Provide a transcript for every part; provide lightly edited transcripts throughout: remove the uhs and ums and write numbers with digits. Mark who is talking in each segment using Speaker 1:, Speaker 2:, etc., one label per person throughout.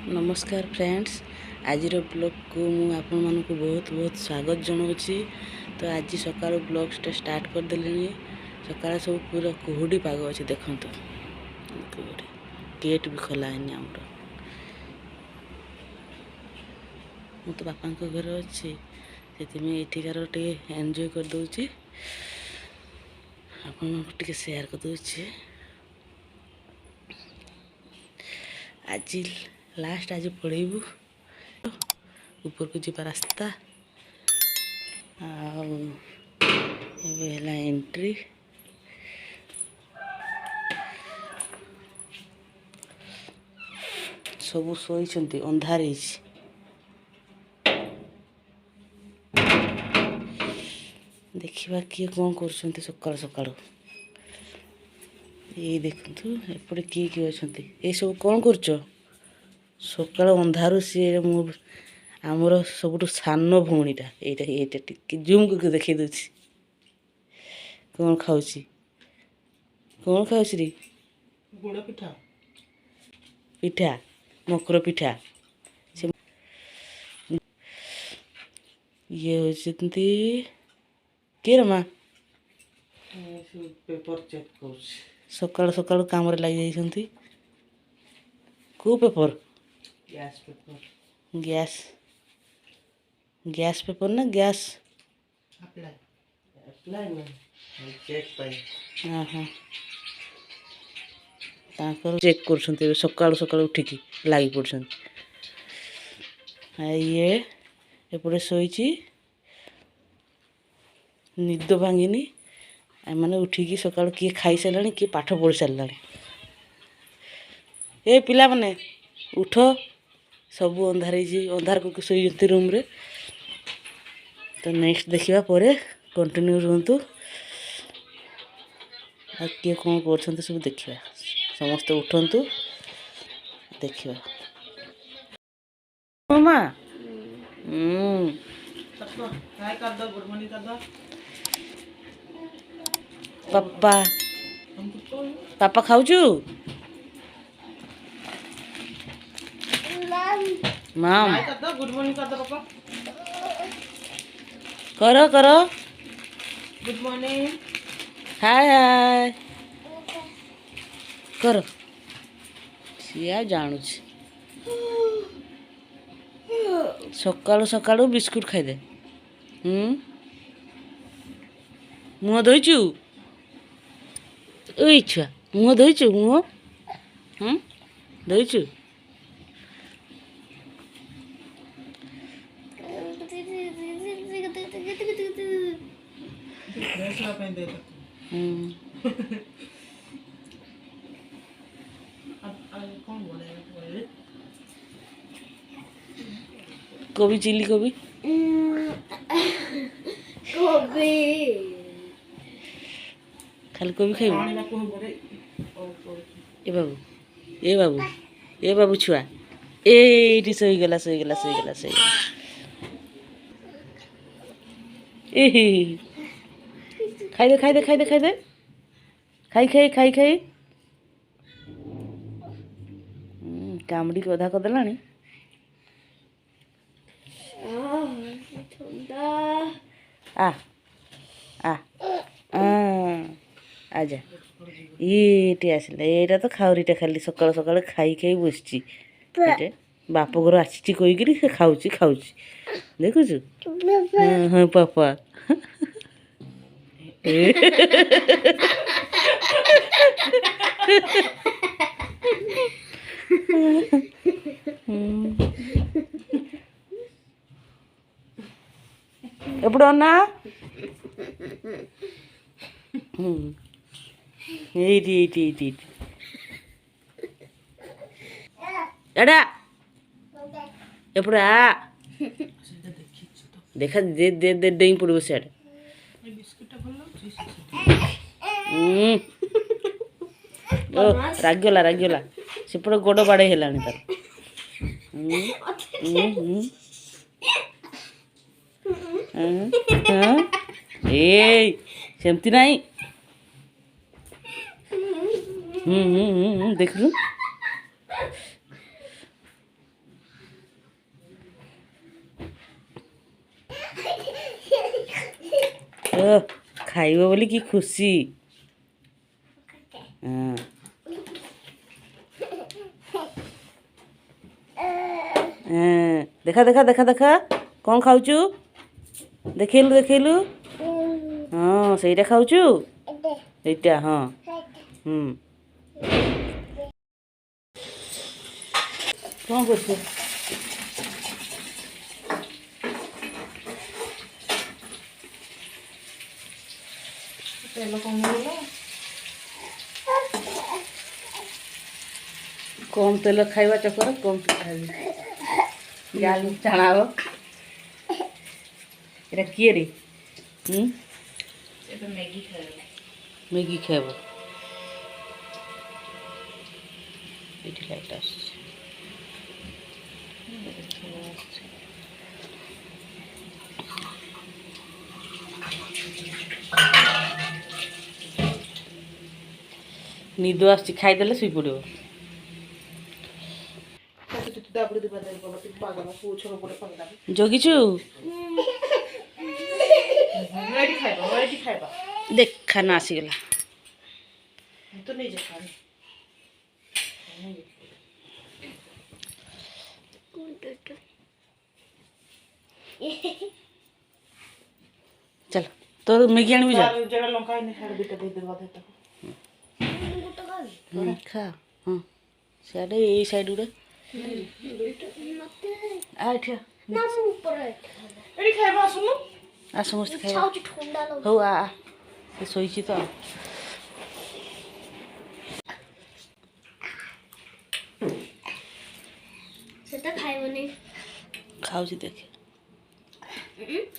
Speaker 1: नमस्कार फ्रेंड्स, आज ब्लॉग को मु आपण मानक बहुत बहुत स्वागत जनाऊँगी। तो आज सका ब्लॉग स्टार्ट करदे। सका सब पूरा कुहुड़ी पाग अच्छे देखु। गेट भी खोला है आमर। मु तो बापा घर अच्छे से एठिकार टे एंजॉय करदे। आपके शेयर करदे। आज लास्ट आज पड़ेबू ऊपर को जीवा रास्ता आला एंट्री। सबू शोई अंधार देखा किए कौन कर सकाल सकाल ये देखु एपटे किए किए अच्छा ये सब कौन कर सकाल अंधारू सी आमर सब सान भौणीटा ये जूम करके देखे दूसरी कौन खाऊँ कौन खाऊँ रे
Speaker 2: गुड़ पिठा
Speaker 1: पिठा मकर पिठा ये होती किए रमा
Speaker 2: पेपर चेक कर
Speaker 1: सकाल सकाल काम लगी जाइए। को paper
Speaker 2: gas paper
Speaker 1: gas gas paper ना गैस
Speaker 2: अप्लाई अप्लाई ना चेक पाई
Speaker 1: हाँ हाँ चेक कर सकाल सकाल उठिकी लगी पड़ ये एपटे शोची निद भांगिनी मैंने उठिकी सकाल किए खाई सारा किए पाठ पढ़ी सारा ए पिला माने उठ सब अंधार अंधार को शोती रूम रे। तो नेक्स्ट देखा पर कंटिन्यू रुहतु आ किए कौन कर सब देखा समस्ते उठतु देखा मामा
Speaker 2: गुड मॉर्निंग कर दो
Speaker 1: पापा पापा खाऊचु माम
Speaker 2: हाय कर दो गुड मॉर्निंग कर दो पापा
Speaker 1: करो करो
Speaker 2: गुड मॉर्निंग
Speaker 1: हाय हाय करो सिया जानू सकाळु सकाळु बिस्कुट खाइदे। मुह धोइचु ओई छुआ मुह धोइचु मुह धोइचु
Speaker 2: फ्रेश ला पेन दे दो अब कौन बोलेगा
Speaker 1: कोबी चिली कोबी
Speaker 3: कोबी
Speaker 1: खाली कोबी खाइबू
Speaker 2: पानी ना कोई बोले
Speaker 1: ए बाबू ए बाबू ए बाबू छुआ एठी सहीगला सहीगला सहीगला सहीगला ए खाइदे खाइदे खाइदे खाइदे खाई खाई खाई खाई कामड़ी को अधा करदेला आ आ आजा ये आसला ये तो खाऊरीटा खाली सकाल सकाल खाई खाई बसची बाप घर आसी कहीकि से खाऊँ खाऊँ देखुचु हाँ हाँ पापा ఎప్పుడు అన్నా ఎయిటి ఎయిటి ఎయిటి ఎయిటి ఎడా ఎప్పుడా देखा दे दे दे डेई पड़ो सियाड़े ओ रागला रागला सेपटे गोड़ बाड़े हेलानी तार सेमती नहीं देख लु ଖାଇବ ବୋଲି କି ଖୁସି। ହଁ ଦେଖା ଦେଖା ଦେଖା ଦେଖା କ'ଣ ଖାଉଛୁ? ଦେଖେଇଲୁ ଦେଖେଇଲୁ। ହଁ ସେଇଟା ଖାଉଛୁ। এইটা ହଁ। କ'ଣ କରୁଛୁ?
Speaker 2: ତେଲ କମିଗଲା।
Speaker 1: କମ୍ ତେଲ ଖାଇବା ଚକର କମ୍ ଖାଇବି ଜାଲି ଛାଣା ହବ। এটা କିଏ ରେ?
Speaker 2: ଏବେ ମ୍ୟାଗି ଖାଇବ।
Speaker 1: ମ୍ୟାଗି ଖାଇବ। ଏଇଠି ଲାଇଟ୍ ଆସୁଛି। ନିଦ ଆସୁଛି ଖାଇଦେଲେ ଶୋଇପଡ଼ିବ। ଜଗିଛୁ ଦେଖା ନା ଆସିଗଲା। ଚାଲ ତୋର ମ୍ୟାଗି ଆଣିବି ଯା। ଖା ହଁ ସିଆଡ଼େ ଏଇ ସାଇଡ଼୍ ଗୁଡ଼ା ଏଠି ଆ ସମସ୍ତେ ଖାଇବା। ହଉ ଆ ସେ ଶୋଇଛି ତ।
Speaker 3: ସେଟା ଖାଇବନି।
Speaker 1: ଖାଉଛି ଦେଖେ।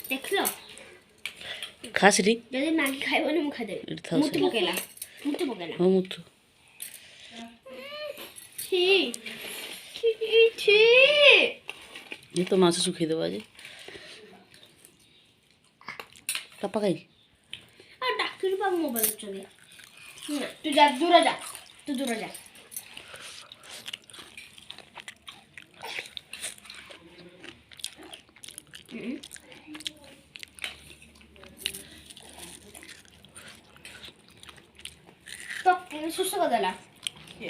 Speaker 3: ଦେଖିଲ
Speaker 1: ଖା ସେଠି।
Speaker 3: ଯଦି ମ୍ୟାଗି ଖାଇବନି ମୁଁ ଖାଇଦେବି।
Speaker 1: ଏଠି ଥାଉ
Speaker 3: ମୁଠି ପକେଇଲା
Speaker 1: ହଁ ମୁଠୁ।
Speaker 3: ଛି ଛି ଛି।
Speaker 1: ये तो मांस सुखी देवा जे पापा खाई
Speaker 3: आ डाक्टर पापा मोबाइल चले। तू जा दूर जा, तू दूर जा। तो सुसु कर देला ये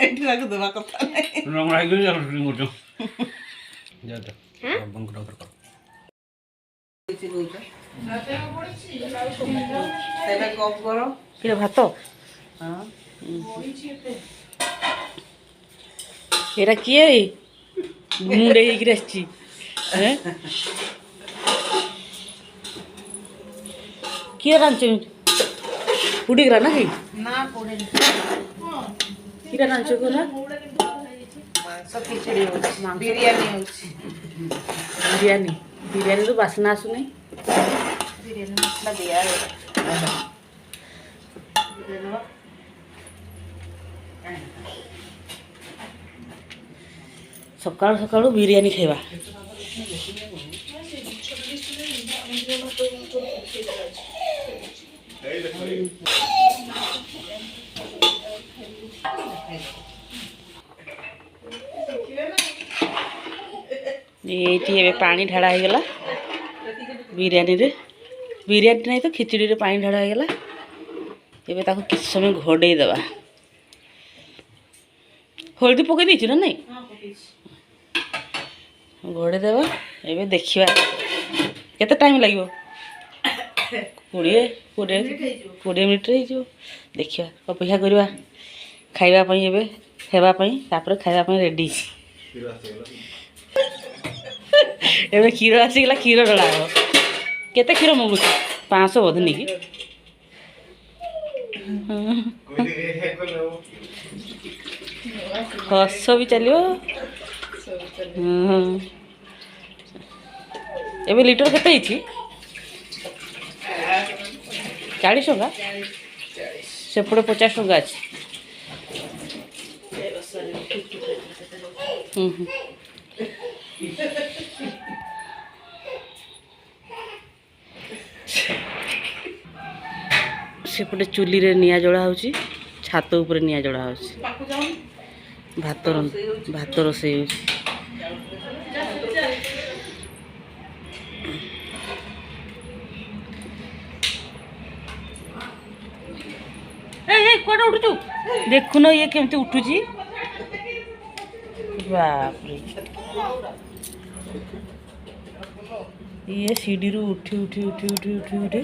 Speaker 2: ଏଠି ତାକୁ ଦେବା କଥା ନାହିଁ।
Speaker 1: ଭାତ ଏଇଟା କିଏ ମୁଣ୍ଡେ ହେଇକିରି ଆସିଛି? କିଏ ରାଞ୍ଚ ଉଡ଼ିଗଲା ନା କି? କିରା ରାଞ୍ଚ କଲା?
Speaker 2: ବିରିୟାନୀ ହେଉଛି।
Speaker 1: ବିରିୟାନୀରୁ ବାସ୍ନା ଆସୁନି।
Speaker 2: ବିରିୟାନୀ ମସଲା ଦିଆ
Speaker 1: ସକାଳୁ ସକାଳୁ ବିରିୟାନୀ ଖାଇବା। ଏଇଠି ଏବେ ପାଣି ଢାଳା ହେଇଗଲା ବିରିୟାନୀରେ। ବିରିୟାନୀ ନାହିଁ ତ ଖିଚୁଡ଼ିରେ ପାଣି ଢାଳା ହେଇଗଲା। ଏବେ ତାକୁ କିଛି ସମୟ ଘୋଡ଼େଇ ଦେବା। ହଳଦୀ ପକେଇ ଦେଇଛୁ ନା ନାଇଁ? ଘୋଡ଼େଇ ଦେବା। ଏବେ ଦେଖିବା କେତେ ଟାଇମ୍ ଲାଗିବ। 20 ମିନିଟ୍ରେ ହେଇଯିବ। ଦେଖିବା ଅପେକ୍ଷା କରିବା ଖାଇବା ପାଇଁ। ଏବେ ହେବା ପାଇଁ ତାପରେ ଖାଇବା ପାଇଁ ରେଡ଼ି। ଏବେ କ୍ଷୀର ଆସିଗଲା, କ୍ଷୀର ଢଳା ହେବ। କେତେ କ୍ଷୀର ମଗୁଛୁ? 500 ବୋଧେ ନେଇକି। ହସ ବି ଚାଲିବ। ଏବେ ଲିଟର କେତେ ହେଇଛି? 40 ଟଙ୍କା। ସେପଟେ 50 ଟଙ୍କା ଅଛି। ସେପଟେ ଚୁଲିରେ ନିଆଁ ଜଳା ହେଉଛି, ଛାତ ଉପରେ ନିଆଁ ଜଳା ହେଉଛି। ଭାତ ରୋଷେଇ ହେଉଛି। କୁଆଡ଼େ ଉଠୁଛୁ? ଦେଖୁନ ଇଏ କେମିତି ଉଠୁଛି। ବାପରେ, ଇଏ ସିଡ଼ିରୁ ଉଠି ଉଠି ଉଠି ଉଠି ଉଠି ଉଠି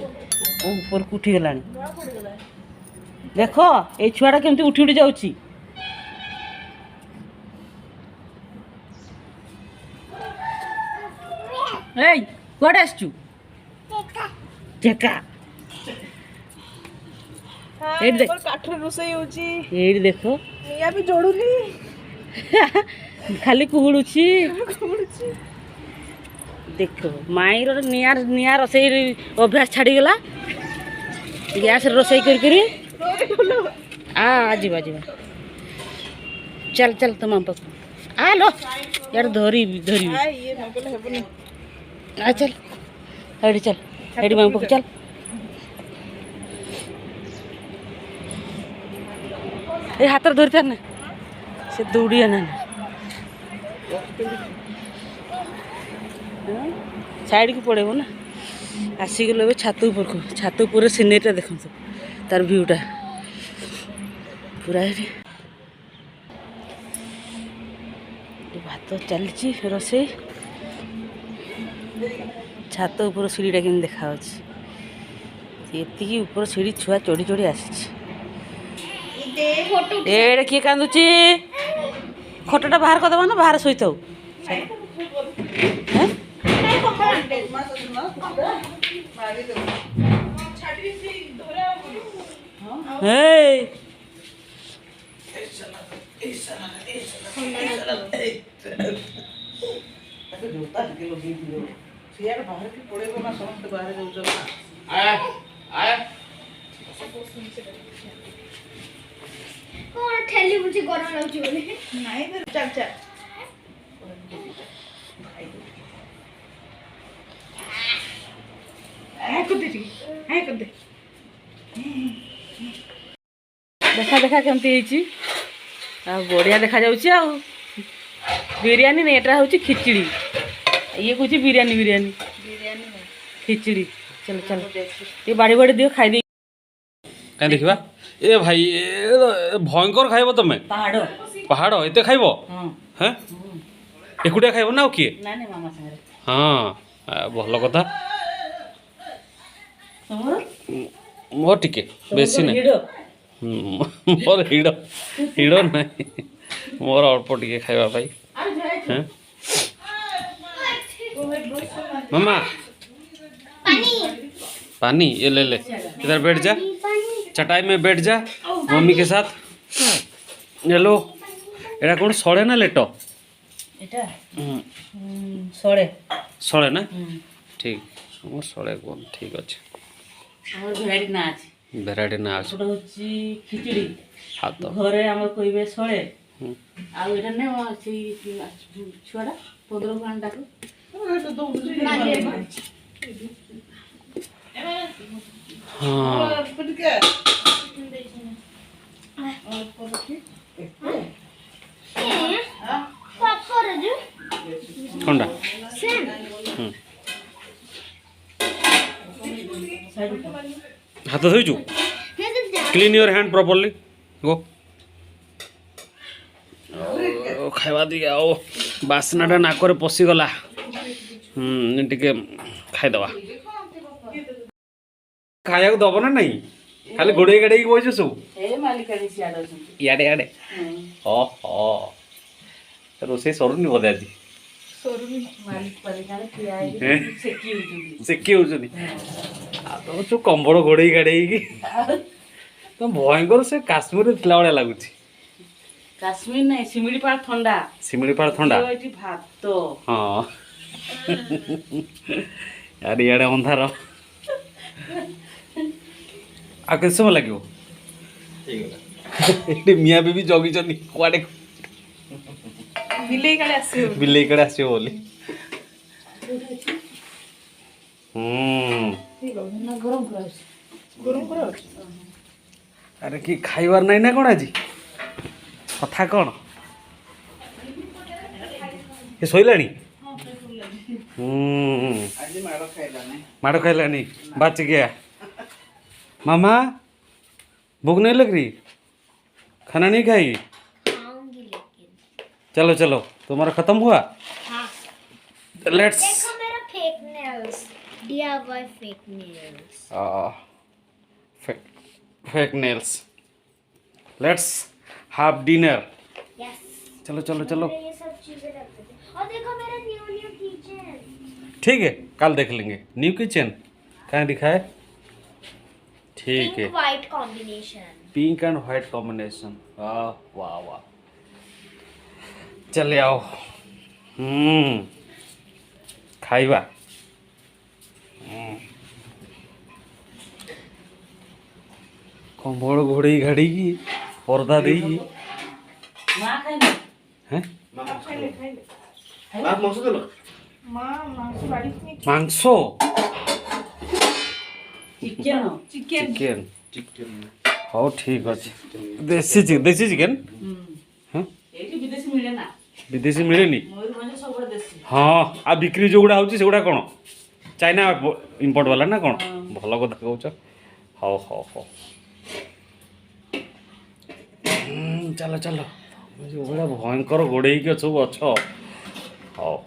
Speaker 1: ଉପରକୁ ଉଠିଗଲାଣି। ଦେଖ ଏଇ ଛୁଆଟା କେମିତି ଉଠି ଉଠି ଯାଉଛି। ଏଇ କୁଆଡ଼େ ଆସିଛୁ? ଚେକା ଏଇଠି ଦେଖ,
Speaker 2: କାଠରେ ରୋଷେଇ ହଉଛି।
Speaker 1: ଏଇଠି ଦେଖ,
Speaker 2: ନିଆଁ ବି ଜଳୁନି,
Speaker 1: ଖାଲି କୁହୁଳୁଛି। ଦେଖ ମାଇଁର ନିଆଁ ରୋଷେଇ ଅଭ୍ୟାସ ଛାଡ଼ିଗଲା। ଗ୍ୟାସରେ ରୋଷେଇ କରି ଯିବା ଯିବା। ଚାଲ ଚାଲ ତମ ପାଖକୁ ଆଲୋ, ଇଆଡ଼େ ଧରିବି। ଚାଲ ଏଇଠି ଚାଲ, ଏଇଠି ମାମ ପାଖକୁ ଚାଲ। ଏ ହାତରେ ଧରିଥାର ନା, ସେ ଦୌଡ଼ିଆ ନା ସାଇଡ଼କୁ ପଳେଇବ ନା। ଆସିଗଲୁ ଏବେ ଛାତ ଉପରକୁ। ଛାତ ଉପରେ ସିନେରୀଟା ଦେଖନ୍ତୁ, ତାର ଭିଉଟା ପୁରା। ଏଠି ଭାତ ଚାଲିଛି ରୋଷେଇ। ଛାତ ଉପର ସିଡ଼ିଟା କେମିତି ଦେଖାଯାଉଛି। ଏତିକି ଉପର ସିଡ଼ି ଛୁଆ ଚଢ଼ି ଚଢ଼ି ଆସିଛି। ଏଇଟା କିଏ କାନ୍ଦୁଛି? ଖଟଟା ବାହାର କରିଦେବା ନା, ବାହାରେ ଶୋଇଥାଉ।
Speaker 3: ଠେଲି ବୁଝି ଗରମ ଲାଗୁଛି ବୋଲି
Speaker 2: ନାଇଁ ଚାଲ ଚାଲ।
Speaker 1: ଦେଖା ଦେଖା କେମିତି ହେଇଛି, ଆଉ ବଢ଼ିଆ ଦେଖାଯାଉଛି। ଆଉ ବିରିୟାନୀ ନାଇଁ, ଏଟା ହେଉଛି ଖିଚଡ଼ି। ଇଏ କହୁଛି ବିରିୟାନୀ ବିରିୟାନୀ ଖିଚଡ଼ି। ଚାଲ ଚାଲ, ଏ ବାଡ଼ି ବାଡ଼ି ଦିଅ, ଖାଇଦେଇ।
Speaker 4: କାଇଁ ଦେଖିବା। ଏ ଭାଇ ଭୟଙ୍କର ଖାଇବ ତମେ।
Speaker 1: ପାହାଡ଼
Speaker 4: ପାହାଡ଼ ଏତେ ଖାଇବ?
Speaker 1: ହଁ
Speaker 4: ହେଁ, ଏକୁଟିଆ ଖାଇବ ନା ଆଉ କିଏ?
Speaker 1: ନାଇଁ ମାମା ସାଙ୍ଗରେ।
Speaker 4: ହଁ, ଭଲ କଥା।
Speaker 1: ତମର
Speaker 4: ମୋର ଟିକେ ବେଶୀ ନାହିଁ। ମୋର ହିଡ଼ ନାହିଁ, ମୋର ଅଳ୍ପ ଟିକେ ଖାଇବା ପାଇଁ। ହେଁ मामा पानी ये ले ले, इधर बैठ जा, चटाई में बैठ जा मम्मी के साथ। हेलो, एटा कौन सड़े ना लेटो?
Speaker 1: এটা সড়ে
Speaker 4: सड़े ना? ठीक, আমার सड़े कौन ठीक अच्छे।
Speaker 1: আমার ভ্যারাইটি না আছে,
Speaker 4: ভ্যারাইটি না আছে।
Speaker 1: ওটা হচ্ছে খিচুড়ি।
Speaker 4: হাত দাও।
Speaker 1: ঘরে আমার কইবে সড়ে। আর এটা নে সেই ছুয়াটা 15 ঘন্টা ডাকো।
Speaker 4: ठंडा हाथ धोइचु, क्लीन योर हैंड प्रॉपर्ली। गो खाइबा दिया ओ बासनाटा नाकरे पशिगला। टिके खाइदबा। खाया दब ना नहीं, खाली गोड़े गाड़े बस सब इे इे रोसे सरुनी बोधे आज सेकी हो जो कंबल घोड़े गाड़े तो भयंकर से काश्मीर थिला भाया लगुच।
Speaker 1: काश्मीर नहीं, शिमिलीपाल ठंडा।
Speaker 4: शिमिलीपाल ठंडा
Speaker 1: भात।
Speaker 4: हाँ यार इे अंधार आ के समय लगे मिया भी जगी कड़े
Speaker 2: बिलेई
Speaker 4: कड़े आसो बोली। अरे कि खाइबार नहीं ना कौन आज कथा कौन ये शोलानी माड़ खाइलानी बच गया मामा भूख नहीं लग रही खाना नहीं खाई
Speaker 3: खाऊंगी लेकिन
Speaker 4: चलो चलो तुम्हारा खत्म हुआ
Speaker 3: हाँ
Speaker 4: लेट्स
Speaker 3: देखो मेरा fake nails DIY fake nails
Speaker 4: fake nails let's have dinner
Speaker 3: yes
Speaker 4: चलो चलो चलो
Speaker 3: ये सब चीजें रखते थे और देखो मेरा न्यू किचन
Speaker 4: ठीक है कल देख लेंगे न्यू किचन कहाँ दिखाए ठीक है
Speaker 3: pink white combination
Speaker 4: pink and white combination वाह वाह वाह चले आओ खाइबा कम्बल घोड़ी घाड़ी की पर्दा दी हैं मांस चिकेन हाँ ठीक अच्छे देसी चिकेन विदेशी मिलेनी हाँ आ बिक्री जो गुड़ा होची सेगुड़ा कौन चाइना इंपोर्ट वाला ना कौन भल कथा कहूच हाँ हाँ हाँ चलो चलो जो भयंकर गोड़े सब अछ हाँ